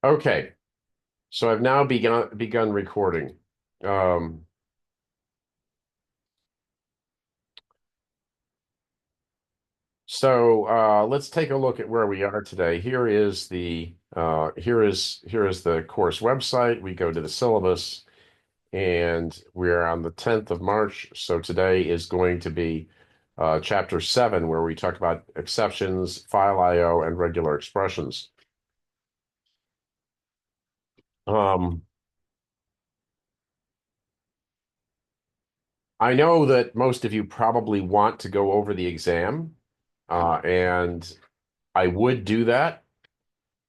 Okay, so I've now begun recording. Um, let's take a look at where we are today. Here is the course website. We go to the syllabus, and we're on the 10th of March. So today is going to be chapter 7, where we talk about exceptions, file I/O, and regular expressions. Um, I know that most of you probably want to go over the exam, and I would do that,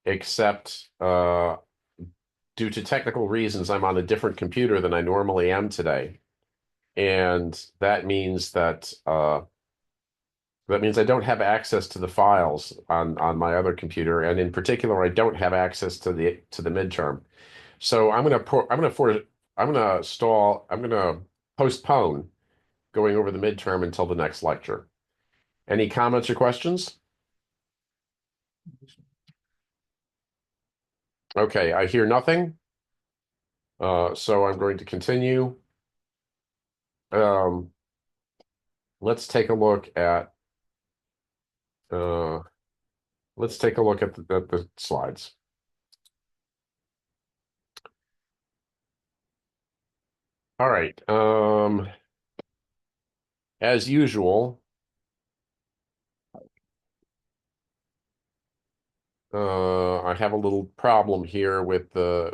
except due to technical reasons, I'm on a different computer than I normally am today. And that means I don't have access to the files on my other computer, and in particular, I don't have access to the midterm. So I'm gonna postpone going over the midterm until the next lecture. Any comments or questions? Okay, I hear nothing. So I'm going to continue. Um, let's take a look at uh, let's take a look at the slides. All right. As usual, I have a little problem here with the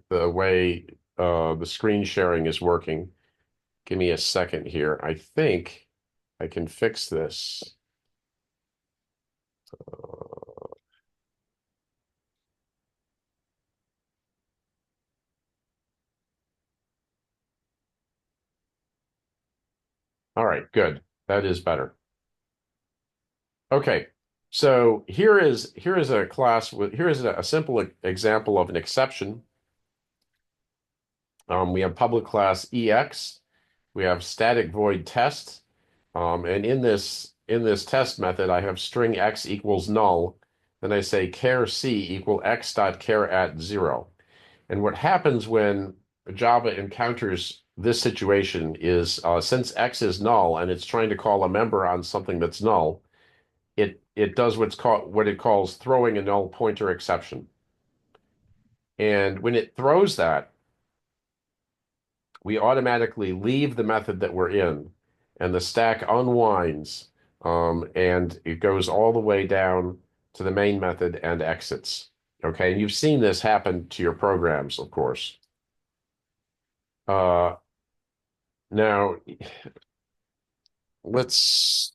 way the screen sharing is working. Give me a second here. I think I can fix this. All right, good. That is better. Okay. So here is a class with here is a simple example of an exception. We have public class EX. We have static void test. And in this test method, I have string x equals null. Then I say char c equal x dot char at 0. And what happens when Java encounters this situation is since x is null and it's trying to call a member on something that's null, it does what it calls throwing a null pointer exception. And when it throws that, we automatically leave the method that we're in, and the stack unwinds, and it goes all the way down to the main method and exits. Okay, and you've seen this happen to your programs, of course. Uh, now let's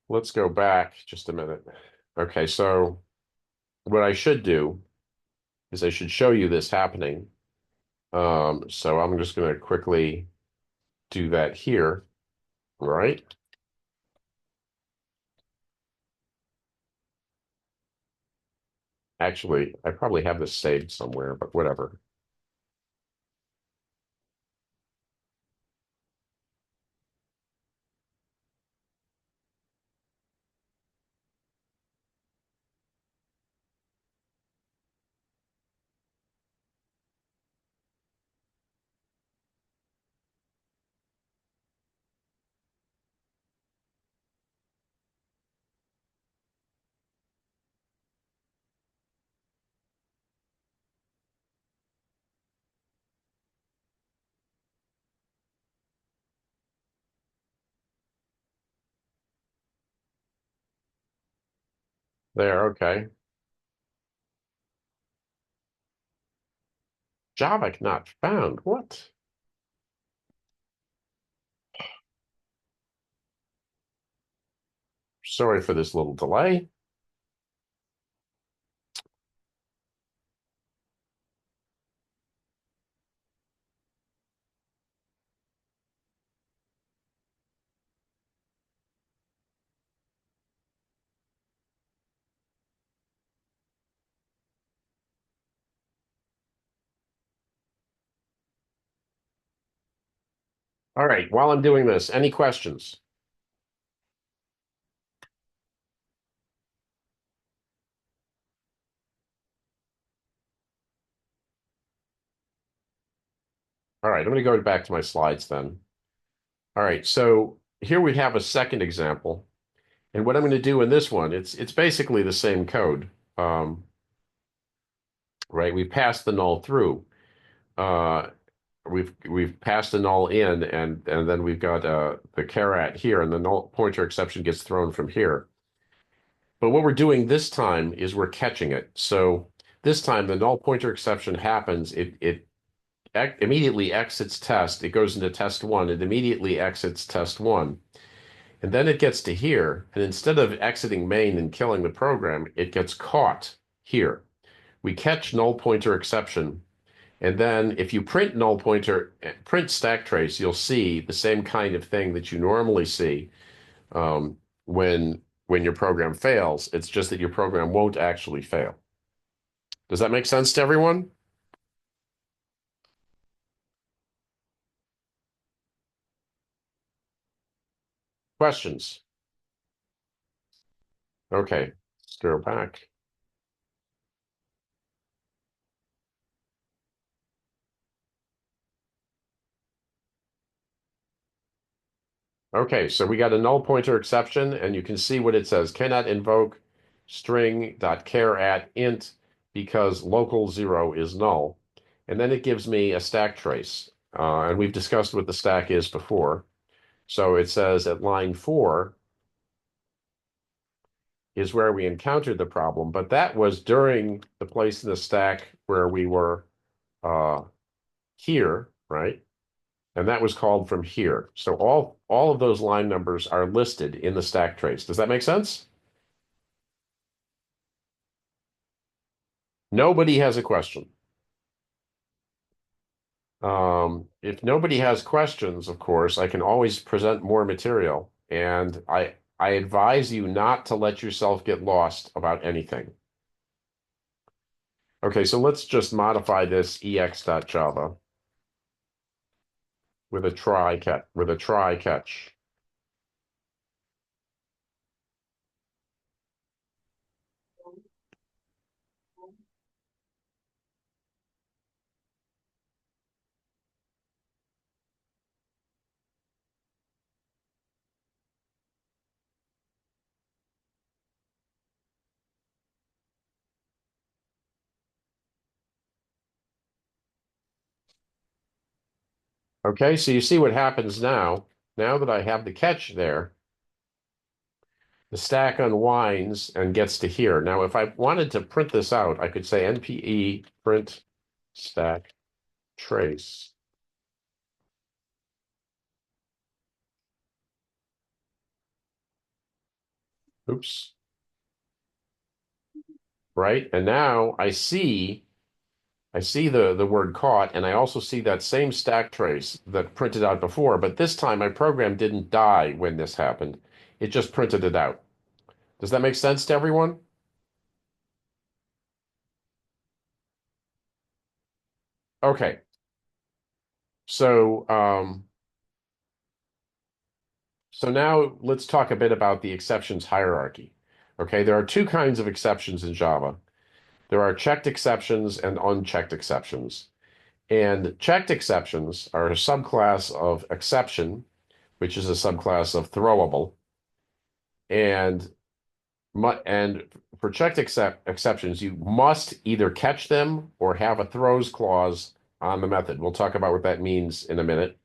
let's go back just a minute. Okay, so what I should do is I should show you this happening. So I'm just going to quickly do that here. All right. Actually, I probably have this saved somewhere, but whatever. There, okay. Java not found. What? Sorry for this little delay. All right, while I'm doing this, any questions? All right, I'm going to go back to my slides then. All right, so here we have a second example. And what I'm going to do in this one, it's basically the same code. Um, right? We passed the null through. Uh, we've passed the null in, and then we've got the caret here, and the null pointer exception gets thrown from here. But what we're doing this time is we're catching it. So this time the null pointer exception happens. It immediately exits test. It goes into test one. It immediately exits test one. And then it gets to here. And instead of exiting main and killing the program, it gets caught here. We catch null pointer exception. And then if you print null pointer, print stack trace, you'll see the same kind of thing that you normally see um, when your program fails. It's just that your program won't actually fail. Does that make sense to everyone? Questions? Okay, let's go back. Okay, so we got a null pointer exception, and you can see what it says. Cannot invoke string.char at int because local 0 is null. And then it gives me a stack trace. And we've discussed what the stack is before. So it says at line 4 is where we encountered the problem, but that was during the place in the stack where we were uh, here, right? And that was called from here. So all of those line numbers are listed in the stack trace. Does that make sense? Nobody has a question. If nobody has questions, of course, I can always present more material. And I advise you not to let yourself get lost about anything. Okay, so let's just modify this ex.java with a try catch. Okay, so you see what happens now. Now that I have the catch there, the stack unwinds and gets to here. Now, if I wanted to print this out, I could say npe print stack trace. Oops. Right? And now I see the word caught, and I also see that same stack trace that printed out before, but this time my program didn't die when this happened. It just printed it out. Does that make sense to everyone? Okay. So so now let's talk a bit about the exceptions hierarchy. Okay, there are two kinds of exceptions in Java. There are checked exceptions and unchecked exceptions. And checked exceptions are a subclass of exception, which is a subclass of throwable. And and for checked exceptions, you must either catch them or have a throws clause on the method. We'll talk about what that means in a minute.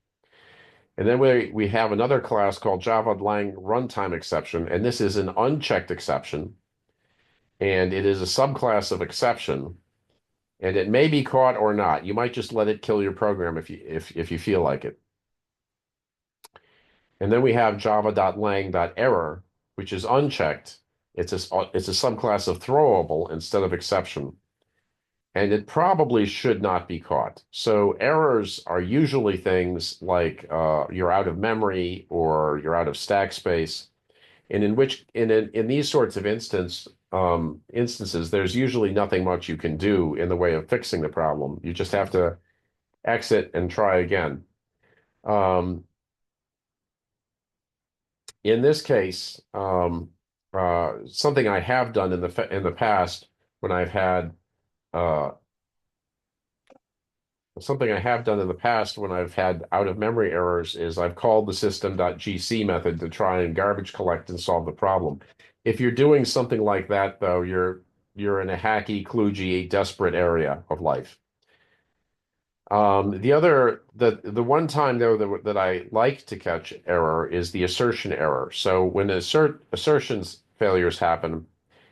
And then we have another class called Java Lang runtime exception, and this is an unchecked exception, and it is a subclass of exception, and it may be caught or not. You might just let it kill your program if you feel like it. And then we have java.lang.error, which is unchecked. It's a subclass of throwable instead of exception. And it probably should not be caught. So errors are usually things like you're out of memory or you're out of stack space. And in these sorts of instances, there's usually nothing much you can do in the way of fixing the problem. You just have to exit and try again. Um, in this case, something I have done in the past when I've had uh, something I have done in the past when I've had out-of-memory errors is I've called the system.gc method to try and garbage collect and solve the problem. If you're doing something like that, though, you're in a hacky, kludgy, desperate area of life. The one time though that I like to catch error is the assertion error. So when assertions failures happen,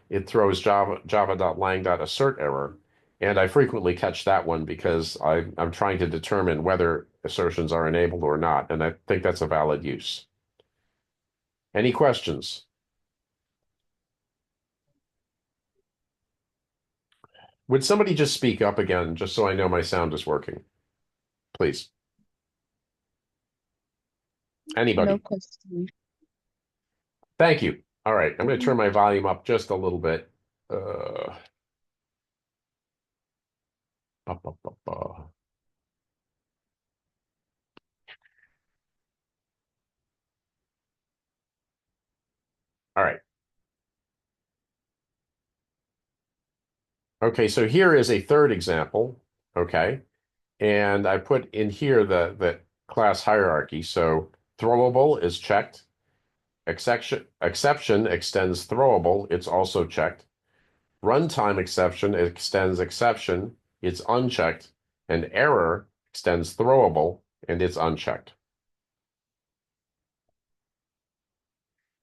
it throws java.lang.assert error. And I frequently catch that one because I'm trying to determine whether assertions are enabled or not. And I think that's a valid use. Any questions? Would somebody just speak up again, just so I know my sound is working, please? No Anybody? question. Thank you. All right, I'm going to turn my volume up just a little bit. Ba, ba, ba, ba. All right. Okay, so here is a third example. Okay. And I put in here the class hierarchy. So throwable is checked. Exception extends throwable. It's also checked. Runtime exception extends exception. It's unchecked. And error extends throwable, and it's unchecked.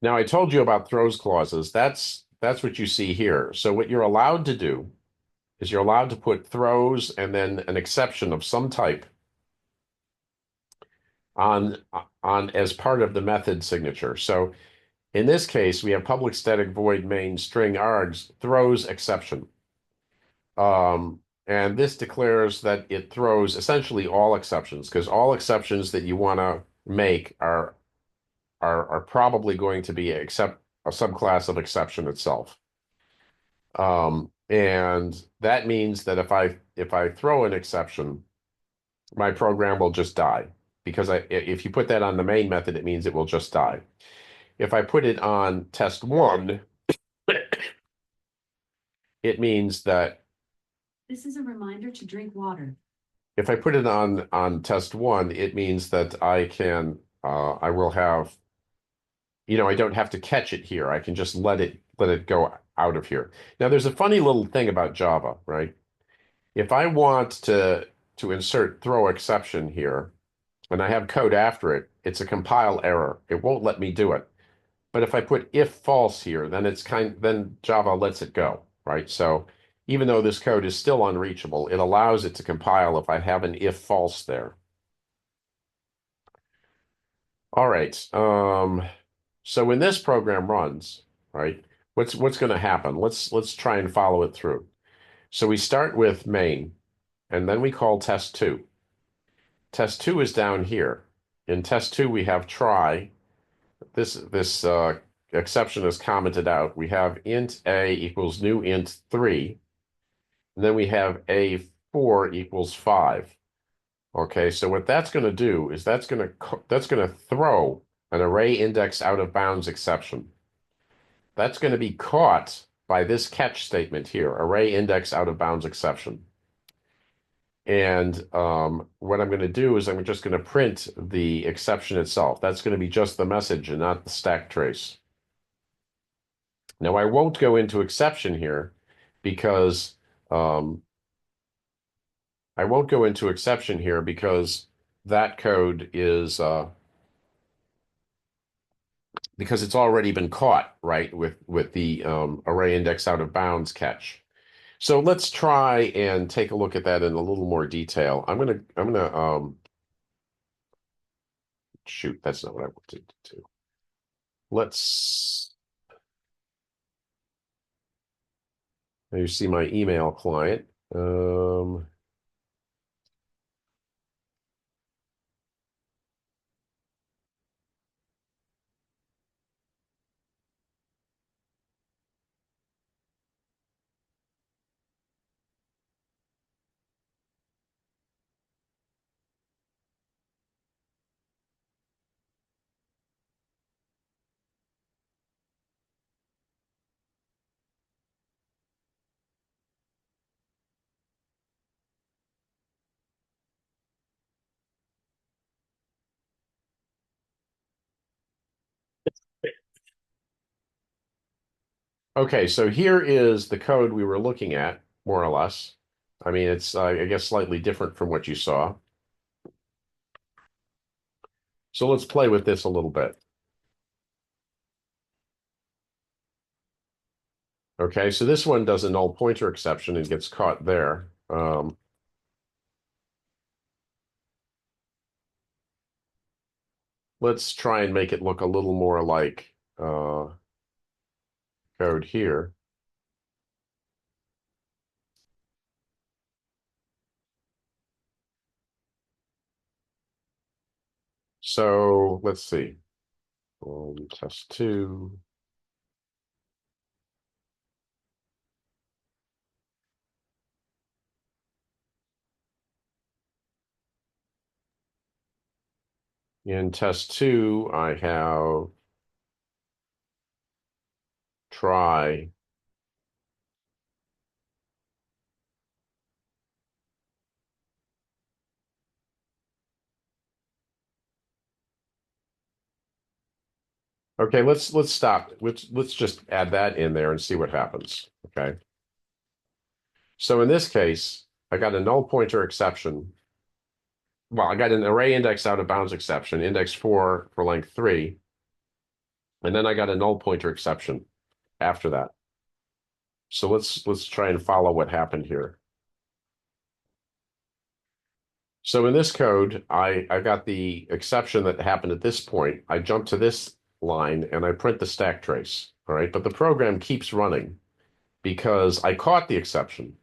Now I told you about throws clauses. That's what you see here. So what you're allowed to do is you're allowed to put throws and then an exception of some type on on as part of the method signature. So in this case, we have public static void main string args throws exception. And this declares that it throws essentially all exceptions, because all exceptions that you want to make are probably going to be except a subclass of exception itself. And that means that if I throw an exception, my program will just die because if you put that on the main method, it means it will just die. If I put it on test one, it means that This is a reminder to drink water. if I put it on test one, it means that I will have, I don't have to catch it here. I can just let it go out of here. Now, there's a funny little thing about Java, right? If I want to insert throw exception here, and I have code after it, it's a compile error. It won't let me do it. But if I put if false here, then Java lets it go, right? So even though this code is still unreachable, it allows it to compile if I have an if false there. All right. So when this program runs, right, what's going to happen? Let's try and follow it through. So we start with main, and then we call test two. Test two is down here. In test two, we have try. This exception is commented out. We have int a equals new int 3, and then we have a4 equals 5. Okay, so what that's going to do is that's going to throw an array index out of bounds exception. That's going to be caught by this catch statement here, array index out of bounds exception. And what I'm going to do is I'm just going to print the exception itself. That's going to be just the message and not the stack trace. Now, I won't go into exception here because um, I won't go into exception here because that code is because it's already been caught, right, with the array index out of bounds catch. So let's try and take a look at that in a little more detail. I'm gonna shoot, that's not what I wanted to do. Let's you see my email client. Okay, so here is the code we were looking at, more or less. I mean, it's, I guess, slightly different from what you saw. So let's play with this a little bit. Okay, so this one does a null pointer exception and gets caught there. Let's try and make it look a little more like code here. So let's see. Test two. In test two, I have try. Okay, let's stop. Let's just add that in there and see what happens. Okay. So in this case, I got a null pointer exception. Well, I got an array index out of bounds exception, index 4 for length 3, and then I got a null pointer exception after that. So let's try and follow what happened here. So in this code, I got the exception that happened at this point. I jump to this line and I print the stack trace. All right, but the program keeps running because I caught the exception.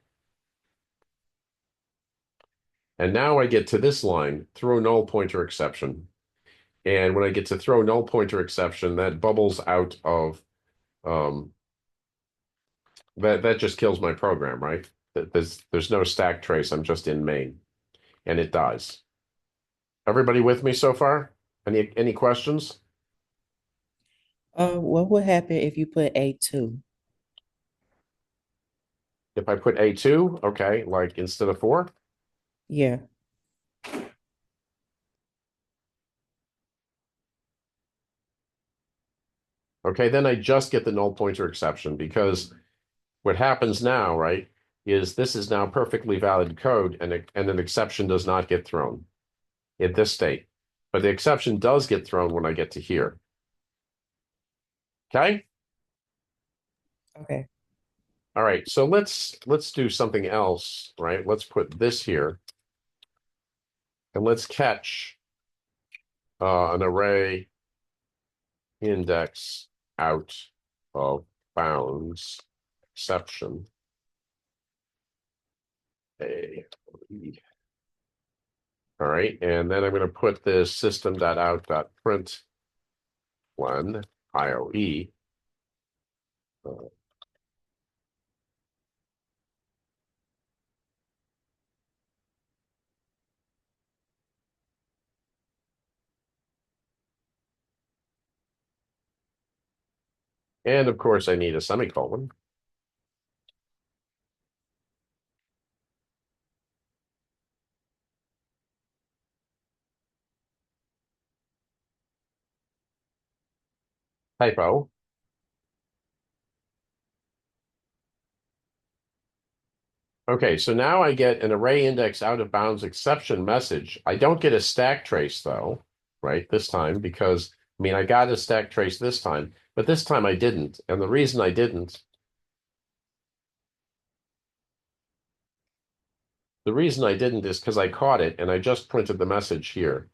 And now I get to this line, throw null pointer exception. And when I get to throw null pointer exception, that bubbles out of that just kills my program, right? There's no stack trace. I'm just in main, and it dies. Everybody with me so far? Any questions? What would happen if you put A2? If I put A2, okay, like instead of 4, Yeah. okay, then I just get the null pointer exception because what happens now, right, is this is now perfectly valid code and an exception does not get thrown in this state. But the exception does get thrown when I get to here. Okay? Okay. All right, so let's do something else, right? Let's put this here and let's catch an array index out of bounds exception. A. All right, and then I'm going to put this system.out.println IOE. And of course, I need a semicolon. Typo. Okay, so now I get an array index out of bounds exception message. I don't get a stack trace though, right? This time because I mean I got a stack trace this time, but this time I didn't. And the reason I didn't, is because I caught it and I just printed the message here.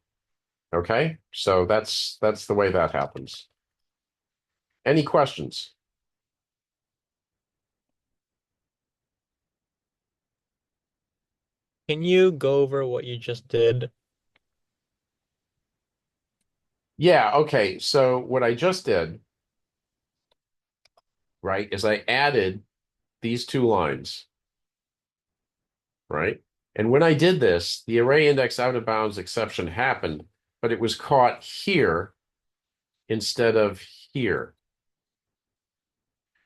Okay? So that's the way that happens. Any questions? Can you go over what you just did? Yeah, okay. So what I just did, right, is I added these two lines, right? And when I did this, the array index out of bounds exception happened, but it was caught here instead of here,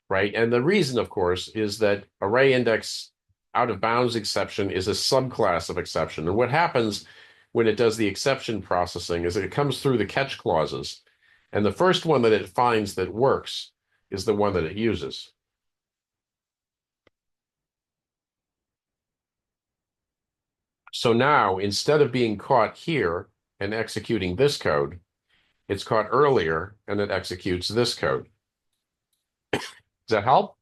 right? And the reason, of course, is that array index out of bounds exception is a subclass of exception. And what happens when it does the exception processing is it comes through the catch clauses. And the first one that it finds that works is the one that it uses. So now, instead of being caught here and executing this code, it's caught earlier and it executes this code. Does that help?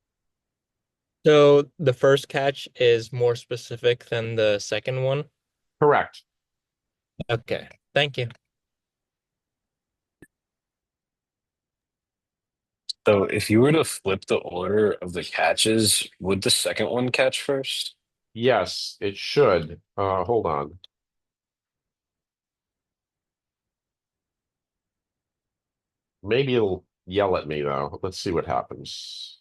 So the first catch is more specific than the second one? Correct. Okay, thank you. So if you were to flip the order of the catches, would the second one catch first? Yes, it should. Hold on. Maybe it'll yell at me though. Let's see what happens.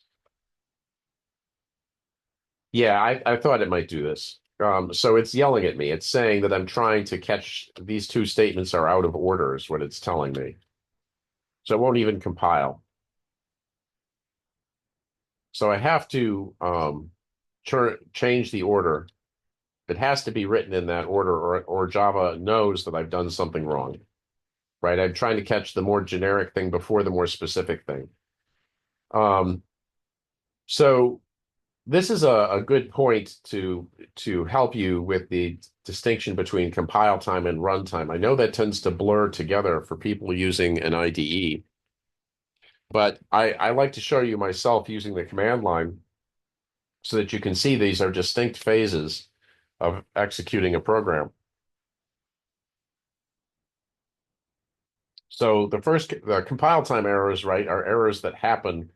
Yeah, I thought it might do this. So it's yelling at me. It's saying that I'm trying to catch these two statements are out of order is what it's telling me. So it won't even compile. So I have to change the order. It has to be written in that order, or Java knows that I've done something wrong, right? I'm trying to catch the more generic thing before the more specific thing. So this is a good point to help you with the distinction between compile time and runtime. I know that tends to blur together for people using an IDE, but I like to show you myself using the command line so that you can see these are distinct phases of executing a program. So the compile time errors, right, are errors that happen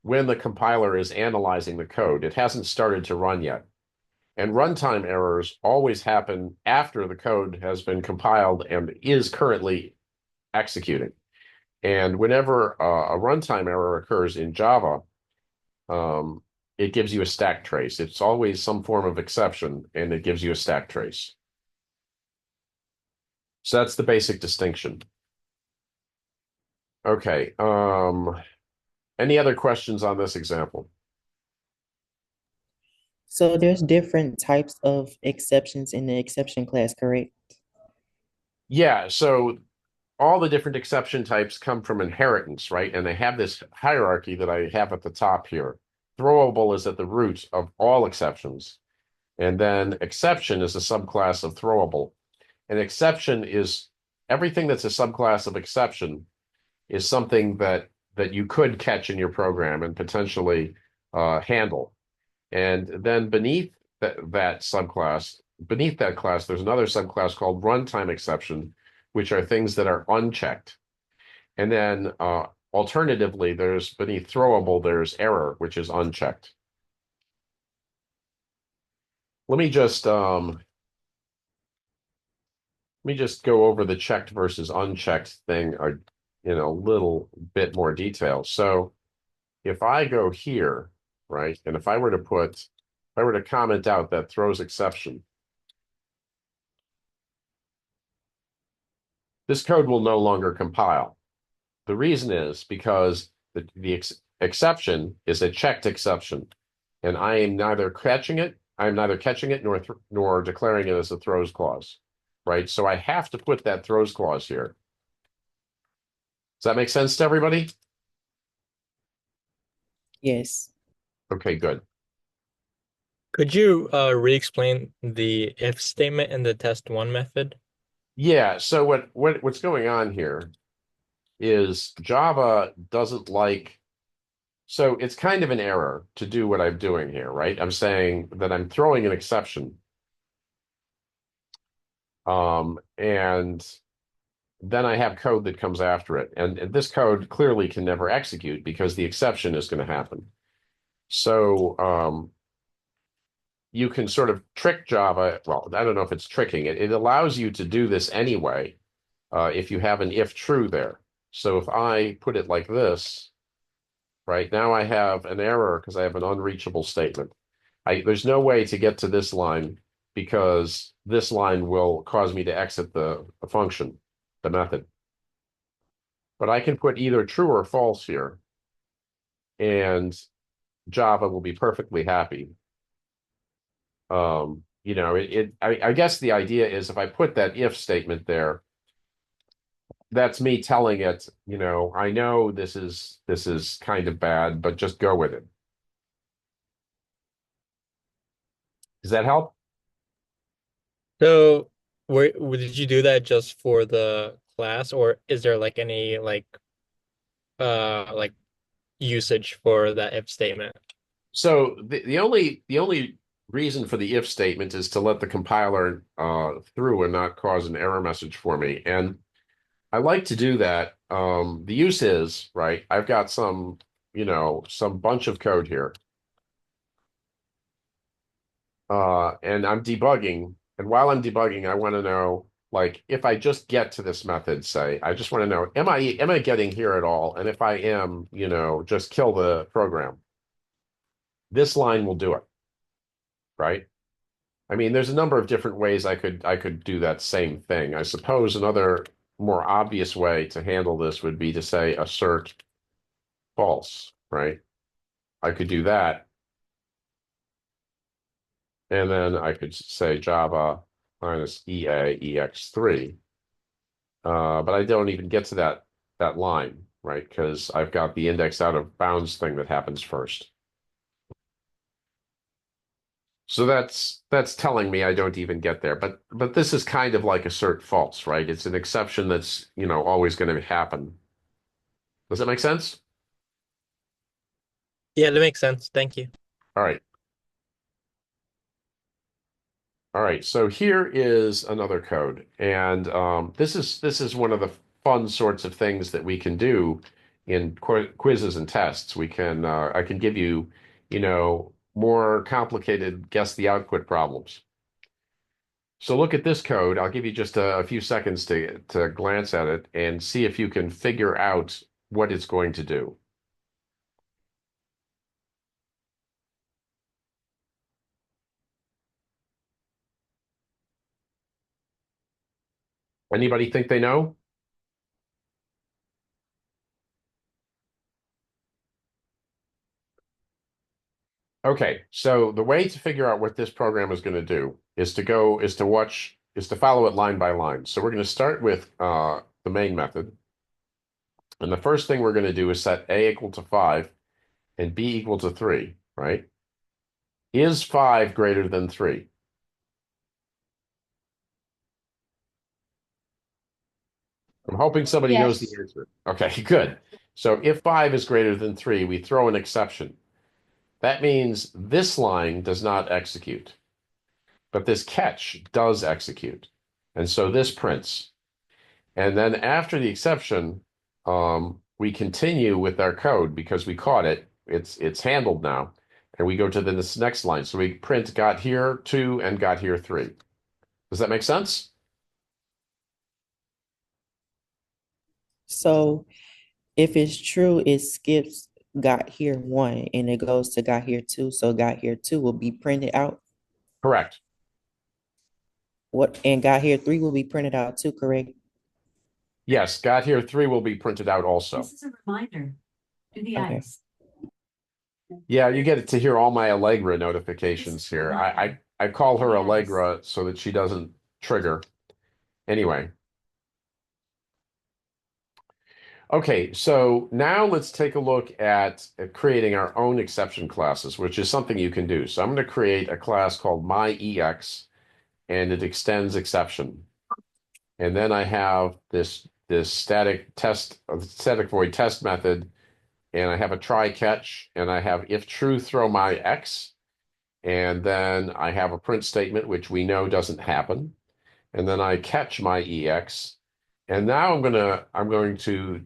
when the compiler is analyzing the code. It hasn't started to run yet. And runtime errors always happen after the code has been compiled and is currently executing. And whenever a runtime error occurs in Java, um, it gives you a stack trace. It's always some form of exception, and it gives you a stack trace. So that's the basic distinction. Okay. Any other questions on this example? So there's different types of exceptions in the exception class, correct? Yeah, so all the different exception types come from inheritance, right? And they have this hierarchy that I have at the top here. Throwable is at the root of all exceptions. And then exception is a subclass of throwable. And exception is everything that's a subclass of exception is something that you could catch in your program and potentially handle. And then that subclass, beneath that class, there's another subclass called runtime exception, which are things that are unchecked. And then alternatively, there's beneath throwable, there's error, which is unchecked. Let me just go over the checked versus unchecked thing in a little bit more detail. So if I go here, right, and if I were to comment out that throws exception, this code will no longer compile. The reason is because the exception is a checked exception, and I'm neither catching it nor declaring it as a throws clause, right? So I have to put that throws clause here. Does that make sense to everybody? Yes. Okay, good. Could you re-explain the if statement in the test one method? Yeah, so what's going on here is Java doesn't like, so it's kind of an error to do what I'm doing here, right? I'm saying that I'm throwing an exception. And then I have code that comes after it. And this code clearly can never execute because the exception is going to happen. So you can sort of trick Java. Well, I don't know if it's tricking it. It allows you to do this anyway if you have an if true there. So if I put it like this, right, now I have an error because I have an unreachable statement. There's no way to get to this line because this line will cause me to exit the function, the method. But I can put either true or false here, and Java will be perfectly happy. I guess the idea is if I put that if statement there, that's me telling it, I know this is kind of bad, but just go with it. Does that help? So, did you do that just for the class, or is there like any like usage for that if statement? So the only reason for the if statement is to let the compiler through and not cause an error message for me. And I like to do that. The use is, right, I've got some bunch of code here. And I'm debugging. And while I'm debugging, I want to know, like, if I just get to this method, say, I just want to know, am I getting here at all? And if I am, just kill the program. This line will do it, right? I mean, there's a number of different ways I could do that same thing. I suppose another more obvious way to handle this would be to say assert false, right? I could do that, and then I could say Java minus EA EX3. But I don't even get to that line, right? Because I've got the index out of bounds thing that happens first. So that's telling me I don't even get there. But this is kind of like assert false, right? It's an exception that's, always going to happen. Does that make sense? Yeah, that makes sense. Thank you. All right. All right. So here is another code. And this is one of the fun sorts of things that we can do in quizzes and tests. I can give you, more complicated guess the output problems. So look at this code. I'll give you just a few seconds to glance at it and see if you can figure out what it's going to do. Anybody think they know? Okay, so the way to figure out what this program is going to do is to follow it line by line. So we're going to start with the main method. And the first thing we're going to do is set A equal to 5 and B equal to 3, right? Is 5 greater than 3? I'm hoping somebody knows the Yes. answer. Okay, good. So if 5 is greater than 3, we throw an exception. That means this line does not execute, but this catch does execute. And so this prints. And then after the exception, we continue with our code because we caught it. It's handled now. And we go to this next line. So we print got here 2 and got here 3. Does that make sense? So if it's true, it skips got here one and it goes to got here two. So got here two will be printed out. Correct. What and got here three will be printed out too, correct? Yes, got here 3 will be printed out also. This is a reminder. Do the Okay. ice. Yeah, you get to hear all my Allegra notifications here. I call her Allegra so that she doesn't trigger. Anyway. Okay, so now let's take a look at creating our own exception classes, which is something you can do. So I'm going to create a class called myEx, and it extends exception. And then I have this static void test method, and I have a try catch, and I have if true throw my x, and then I have a print statement which we know doesn't happen, and then I catch my ex, and now I'm going to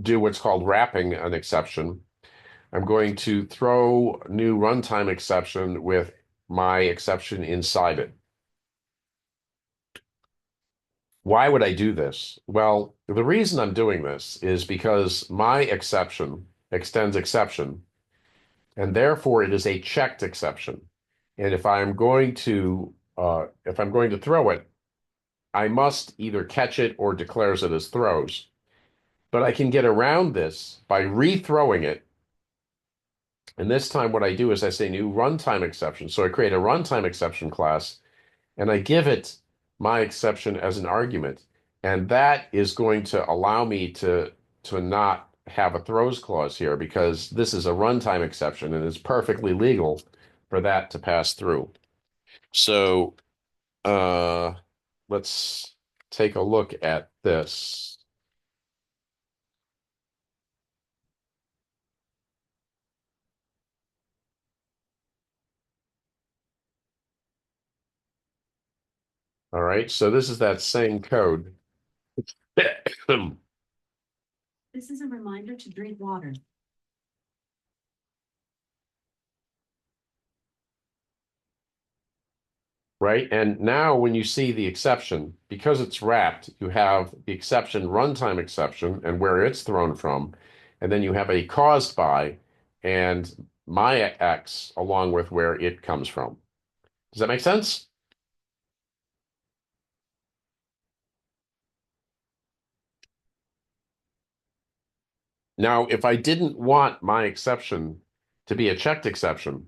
do what's called wrapping an exception. I'm going to throw new runtime exception with my exception inside it. Why would I do this? Well, the reason I'm doing this is because my exception extends exception, and therefore it is a checked exception. And if I'm going to throw it, I must either catch it or declares it as throws. But I can get around this by rethrowing it. And this time what I do is I say new runtime exception. So I create a runtime exception class and I give it my exception as an argument. And that is going to allow me to not have a throws clause here because this is a runtime exception and it's perfectly legal for that to pass through. So uh, let's take a look at this. All right, so this is that same code. This is a reminder to drink water. Right? And now when you see the exception, because it's wrapped, you have the exception, runtime exception, and where it's thrown from. And then you have a caused by and my X along with where it comes from. Does that make sense? Now, if I didn't want my exception to be a checked exception,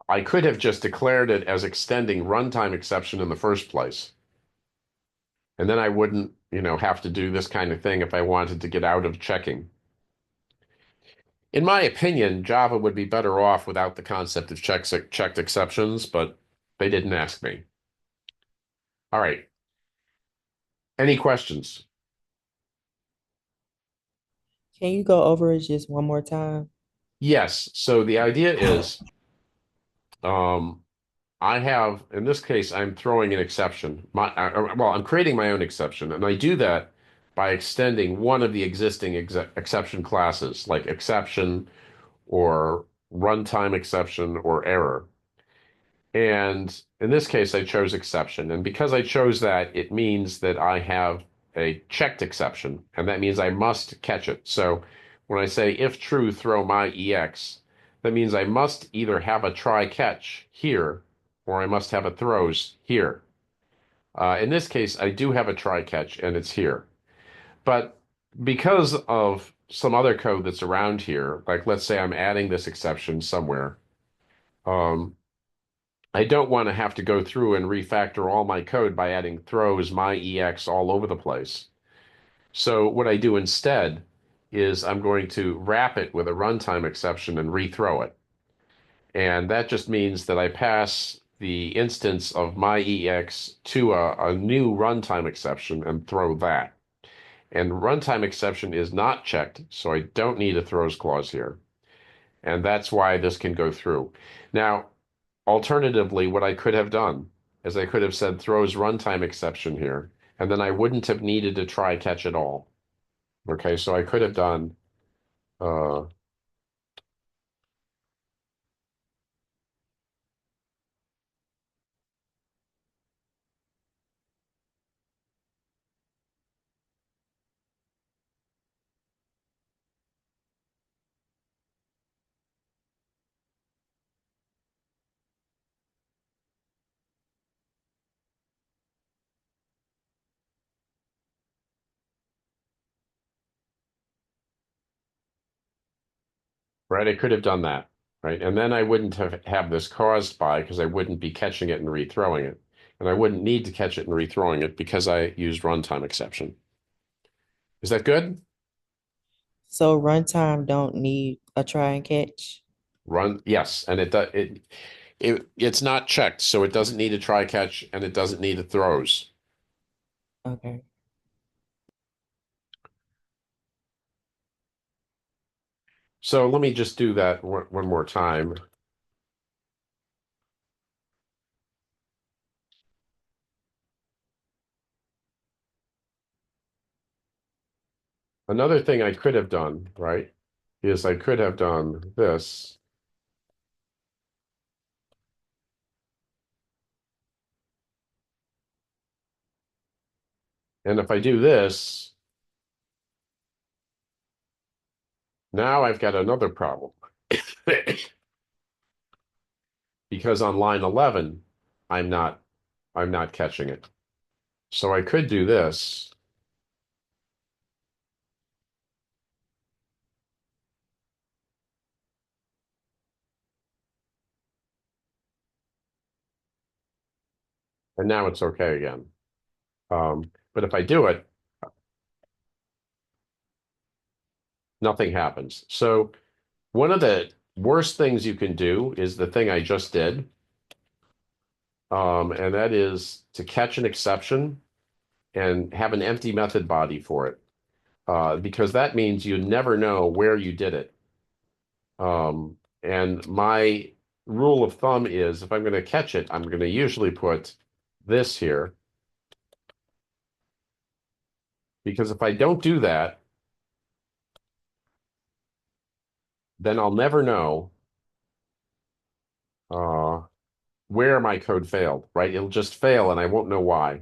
I could have just declared it as extending runtime exception in the first place. And then I wouldn't, have to do this kind of thing if I wanted to get out of checking. In my opinion, Java would be better off without the concept of checked exceptions, but they didn't ask me. All right. Any questions? Can you go over it just one more time? Yes. So the idea is, um, I have, in this case, I'm throwing an exception. Well, I'm creating my own exception, and I do that by extending one of the existing exception classes, like exception or runtime exception or error. And in this case, I chose exception. And because I chose that, it means that I have a checked exception, and that means I must catch it. So when I say if true, throw my EX, that means I must either have a try catch here, or I must have a throws here. In this case, I do have a try catch, and it's here. But because of some other code that's around here, like let's say I'm adding this exception somewhere, um, I don't want to have to go through and refactor all my code by adding throws, my EX all over the place. So what I do instead is I'm going to wrap it with a runtime exception and rethrow it. And that just means that I pass the instance of my EX to a new runtime exception and throw that. And runtime exception is not checked, so I don't need a throws clause here. And that's why this can go through. Now, alternatively, what I could have done is I could have said throws runtime exception here, and then I wouldn't have needed to try catch at all. Okay, so I could have done right, I could have done that, right? And then I wouldn't have this caused by because I wouldn't be catching it and rethrowing it. And I wouldn't need to catch it and rethrowing it because I used runtime exception. Is that good? So runtime don't need a try and catch. Yes, and it's not checked, so it doesn't need a try catch and it doesn't need a throws. Okay. So let me just do that one more time. Another thing I could have done, right, is I could have done this. And if I do this, now I've got another problem. Because on line 11, I'm not catching it. So I could do this. And now it's okay again. But if I do it, nothing happens. So one of the worst things you can do is the thing I just did. and that is to catch an exception and have an empty method body for it, because that means you never know where you did it. And my rule of thumb is if I'm going to catch it, I'm going to usually put this here, because if I don't do that, then I'll never know uh, where my code failed, right? It'll just fail and I won't know why.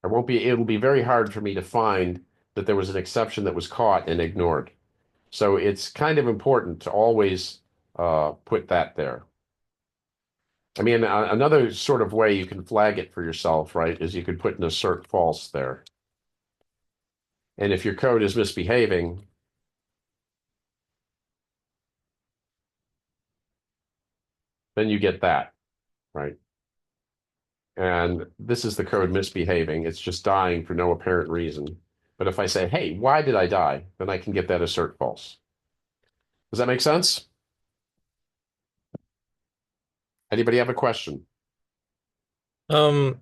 It'll be very hard for me to find that there was an exception that was caught and ignored. So it's kind of important to always put that there. I mean, another sort of way you can flag it for yourself, right, is you could put an assert false there. And if your code is misbehaving, then you get that, right? And this is the code misbehaving. It's just dying for no apparent reason. But if I say, hey, why did I die? Then I can get that assert false. Does that make sense? Anybody have a question? Um,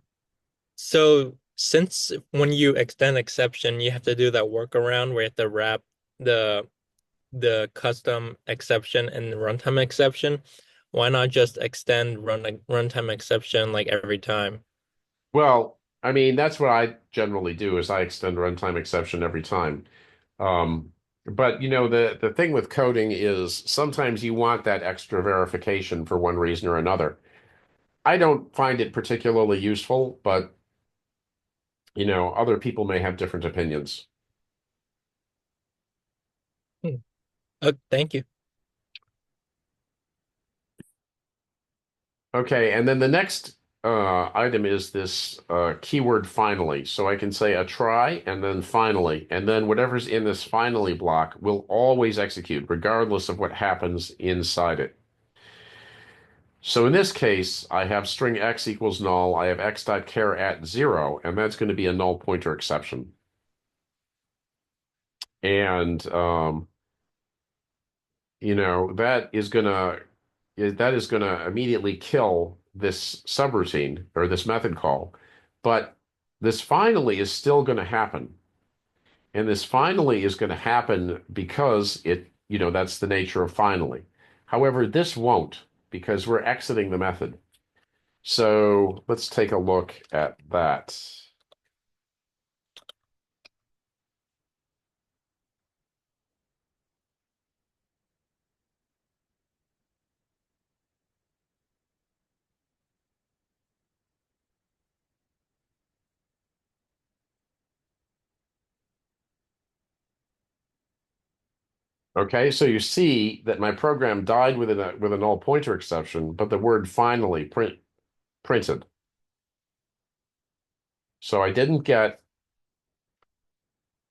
so since when you extend exception, you have to do that workaround where you have to wrap the custom exception and the runtime exception, why not just extend runtime exception like every time? Well, I mean, that's what I generally do is I extend runtime exception every time. Um, but you know, the thing with coding is sometimes you want that extra verification for one reason or another. I don't find it particularly useful, but you know, other people may have different opinions. Hmm. Oh, thank you. Okay, and then the next item is this keyword finally. So I can say a try and then finally, and then whatever's in this finally block will always execute, regardless of what happens inside it. So in this case, I have string x equals null. I have x.char at 0, and that's going to be a null pointer exception. And you know, that is gonna immediately kill this subroutine or this method call. But this finally is still going to happen. And this finally is going to happen because you know, that's the nature of finally. However, this won't because we're exiting the method. So let's take a look at that. Okay, so you see that my program died with a null pointer exception, but the word finally printed. So I didn't get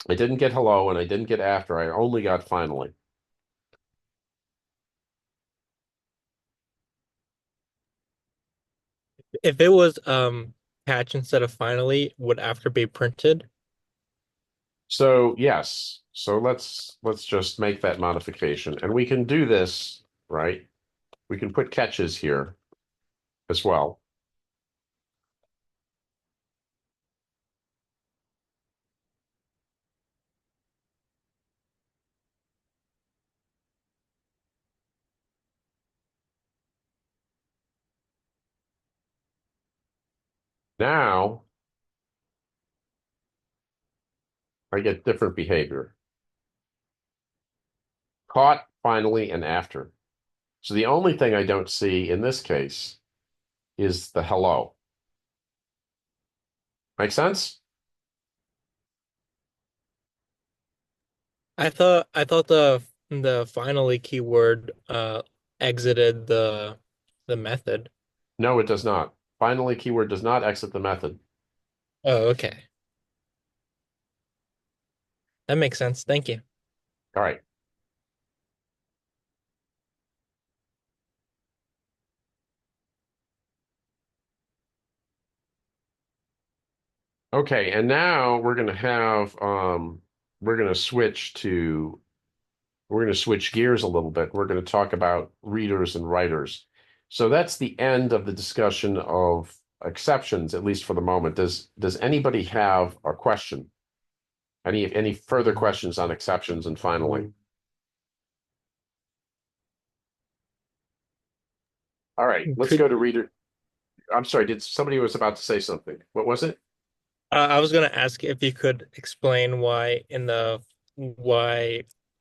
hello and I didn't get after. I only got finally. If it was catch instead of finally, would after be printed? So yes. So let's just make that modification. And we can do this, right? We can put catches here as well. Now I get different behavior. Caught, finally, and after. So the only thing I don't see in this case is the hello. Make sense? I thought the finally keyword exited the method. No, it does not. Finally keyword does not exit the method. Oh, okay. That makes sense. Thank you. All right. Okay, and now we're going to switch gears a little bit. We're going to talk about readers and writers. So that's the end of the discussion of exceptions, at least for the moment. Does anybody have a question? Any further questions on exceptions? And finally, all right, let's go Could to reader. I'm sorry, did somebody was about to say something? What was it? I was gonna ask if you could explain why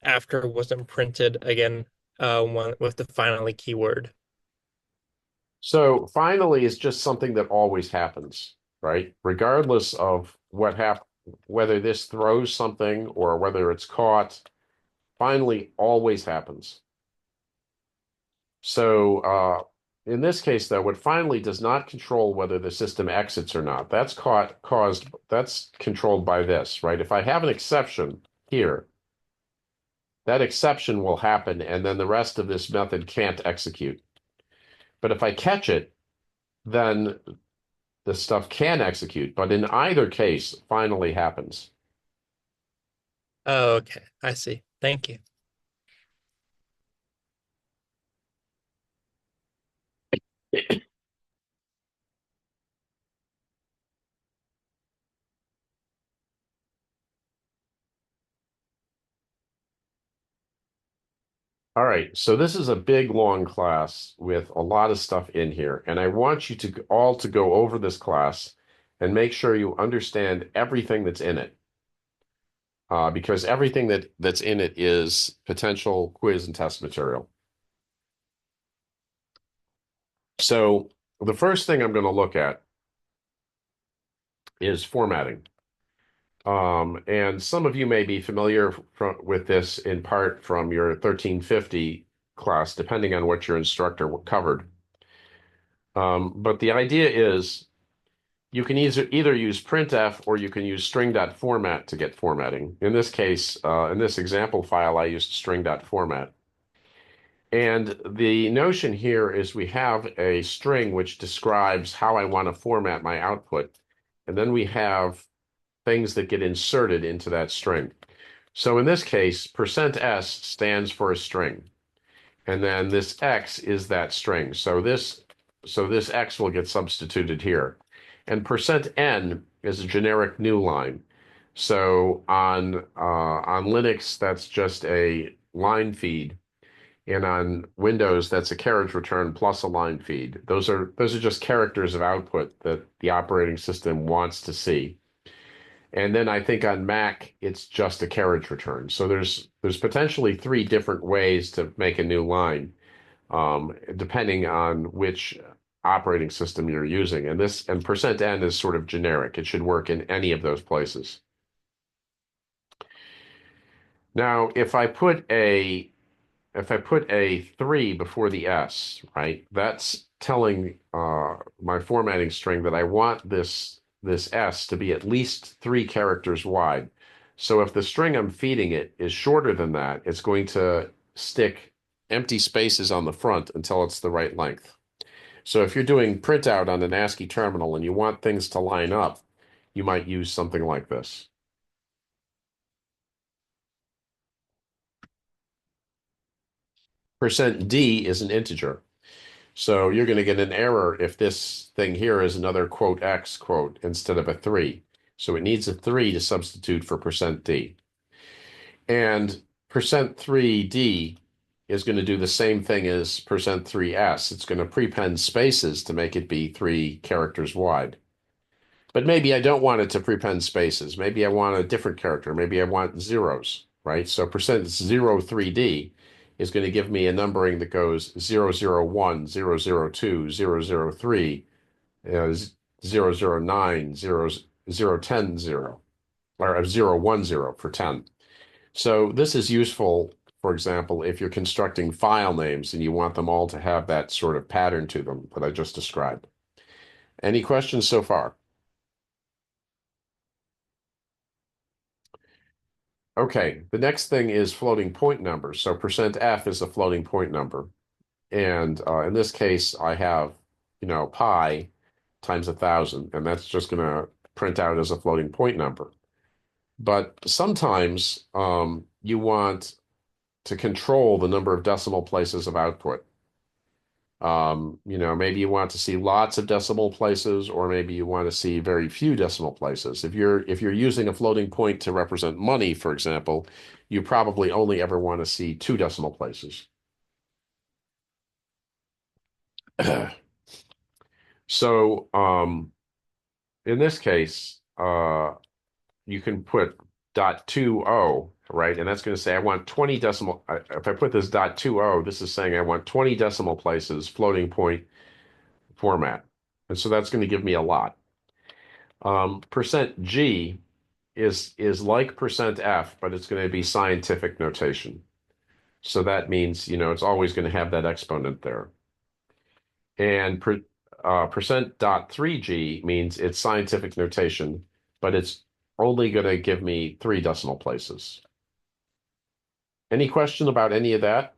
after wasn't printed again with the finally keyword. So finally is just something that always happens, right? Regardless of whether this throws something or whether it's caught, finally always happens. So in this case, though, what finally does not control whether the system exits or not. That's controlled by this, right? If I have an exception here, that exception will happen, and then the rest of this method can't execute. But if I catch it, then the stuff can execute. But in either case, finally happens. Oh, okay. I see. Thank you. All right, so this is a big, long class with a lot of stuff in here, and I want you to all to go over this class and make sure you understand everything that's in it, because everything that's in it is potential quiz and test material. So the first thing I'm going to look at is formatting. And some of you may be familiar with this in part from your 1350 class, depending on what your instructor covered. But the idea is you can either use printf or you can use string.format to get formatting. In this case, in this example file, I used string.format. And the notion here is we have a string which describes how I want to format my output. And then we have things that get inserted into that string. So in this case, %s stands for a string. And then this x is that string. So this x will get substituted here. And %n is a generic new line. So on Linux, that's just a line feed. And on Windows, that's a carriage return plus a line feed. Those are just characters of output that the operating system wants to see. And then I think on Mac, it's just a carriage return. So there's potentially three different ways to make a new line, depending on which operating system you're using. And %n is sort of generic. It should work in any of those places. Now, if I put a 3 before the S, right, that's telling my formatting string that I want this S to be at least 3 characters wide. So if the string I'm feeding it is shorter than that, it's going to stick empty spaces on the front until it's the right length. So if you're doing printout on an ASCII terminal and you want things to line up, you might use something like this. %d is an integer. So you're going to get an error if this thing here is another quote x quote instead of a 3. So it needs a 3 to substitute for %d. And %3d is going to do the same thing as %3s. It's going to prepend spaces to make it be 3 characters wide. But maybe I don't want it to prepend spaces. Maybe I want a different character. Maybe I want zeros, right? So %03d is going to give me a numbering that goes 001, 002, 003, 009, 010, 0, or 010 for 10. So this is useful, for example, if you're constructing file names and you want them all to have that sort of pattern to them that I just described. Any questions so far? Okay, the next thing is floating point numbers. So %f is a floating point number. And in this case, I have, pi times 1,000, and that's just going to print out as a floating point number. But sometimes you want to control the number of decimal places of output. Maybe you want to see lots of decimal places, or maybe you want to see very few decimal places. If you're using a floating point to represent money, for example, you probably only ever want to see two decimal places. So in this case, you can put .20, right? And that's going to say I want 20 decimal. If I put this .20, this is saying I want 20 decimal places, floating point format. And so that's going to give me a lot. %G is like %F, but it's going to be scientific notation. So that means, it's always going to have that exponent there. And %.3G means it's scientific notation, but it's only going to give me 3 decimal places. Any question about any of that?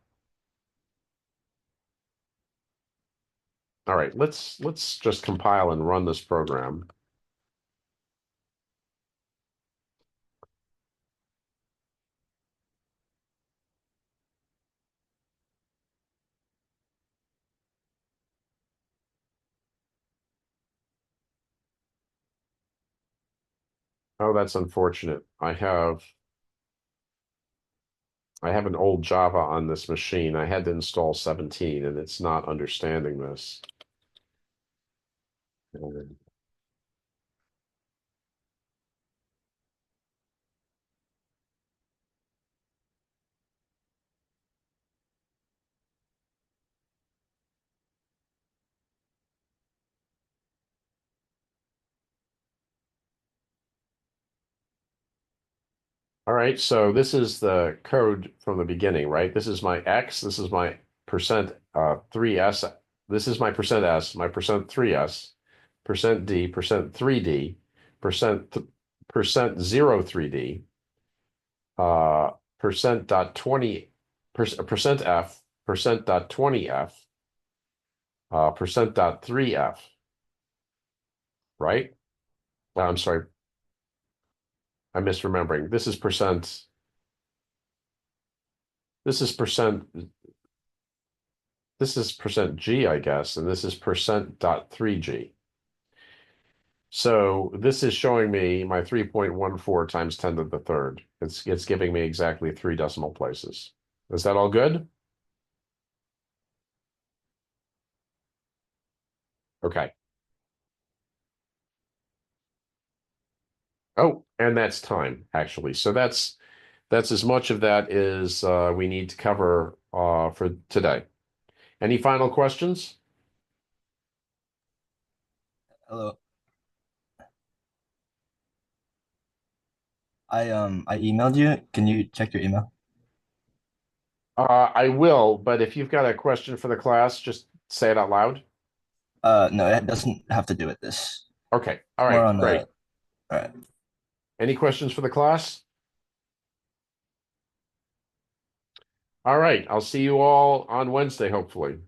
All right, let's just compile and run this program. Oh, that's unfortunate. I have an old Java on this machine. I had to install 17 and it's not understanding this. All right, so this is the code from the beginning, right? This is my X, this is my percent 3S, this is my percent S, my percent 3S, percent D, percent 3D, percent 03D, percent dot 20, percent F, percent dot 20F, percent dot 3F, right? I'm sorry, I'm misremembering. This is percent, this is percent, this is percent G, I guess, and this is percent dot 3G. So this is showing me my 3.14 times 10 to the third. It's giving me exactly 3 decimal places. Is that all good? Okay. Oh, and that's time, actually. So that's as much of that as we need to cover for today. Any final questions? Hello. I emailed you. Can you check your email? I will, but if you've got a question for the class, just say it out loud. No, it doesn't have to do with this. Okay. All More right. on Great. all right. Any questions for the class? All right. I'll see you all on Wednesday, hopefully.